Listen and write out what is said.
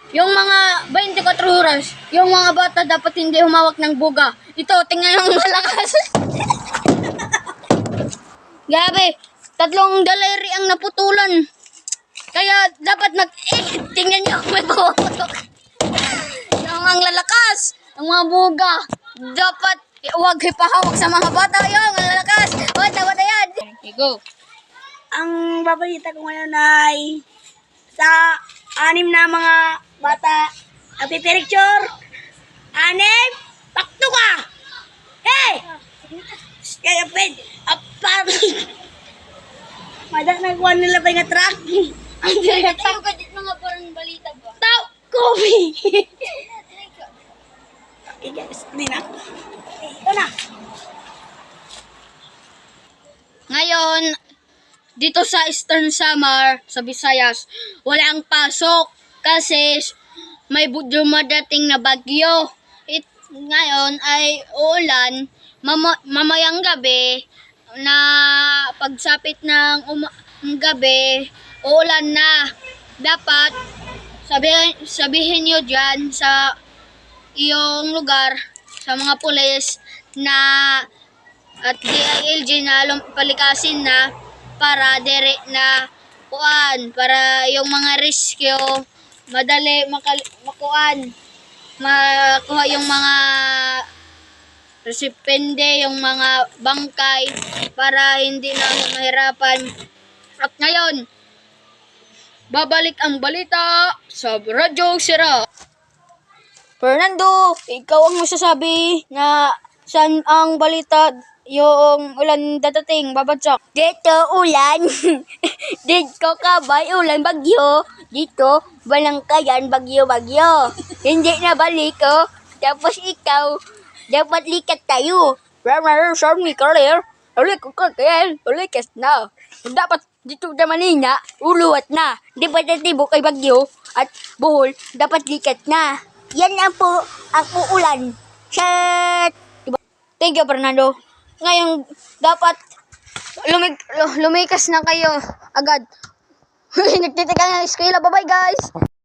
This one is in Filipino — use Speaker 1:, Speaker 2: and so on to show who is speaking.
Speaker 1: Yung mga 24 oras, yung mga bata dapat hindi humawak ng buga. Ito, tingnan yung malakas. Grabe, 3 daliri ang naputulan. Kaya dapat tingnan nyo, may pumutok. Yung ang lalakas, ang mga buga, dapat huwag ipahawak sa mga bata. Yung ang lalakas, huwag na yan. Okay, go.
Speaker 2: Ang babalita ko ngayon ay sa 6 na mga bata nagpipiricture. 6, pakto ka! Hey! Kaya pwede, madak nagkuhan nila pa yung truck.
Speaker 1: Ang dito ka dito mga parang balita ba?
Speaker 2: Tao! Coffee! Okay guys, hindi na. Ito na.
Speaker 1: Ngayon, dito sa Eastern Samar, sa Visayas, walang pasok kasi may dumadating na bagyo. Ngayon ay uulan, mamayang gabi na pagsapit ng gabi, uulan na. Dapat sabihin nyo dyan sa iyong lugar, sa mga pulis na at DILG na palikasin na para dire na kuan, para yung mga rescue madali makuha yung mga resipende, yung mga bangkay para hindi na mahirapan. At ngayon, babalik ang balita sa Radyo Sira. Fernando, ikaw ang masasabi na saan ang balita yung ulan dadating, babagsak?
Speaker 2: Dito ulan. Dito kabay ulan bagyo. Dito balangkayan bagyo-bagyo. Hindi na balik oh. Tapos ikaw, dapat likat tayo.
Speaker 1: Ramar, Sharmi, Kalir, ulit ko kakil, ulikas na. Dapat dito na Manila, uluwat na.
Speaker 2: Di ba natibok kay bagyo at buhol, dapat likat na. Yan ang po ang uulan. Shit!
Speaker 1: Thank you, Fernando. Ngayon, dapat lumikas na kayo agad. Nagtitika ng eskwela. Bye-bye, guys!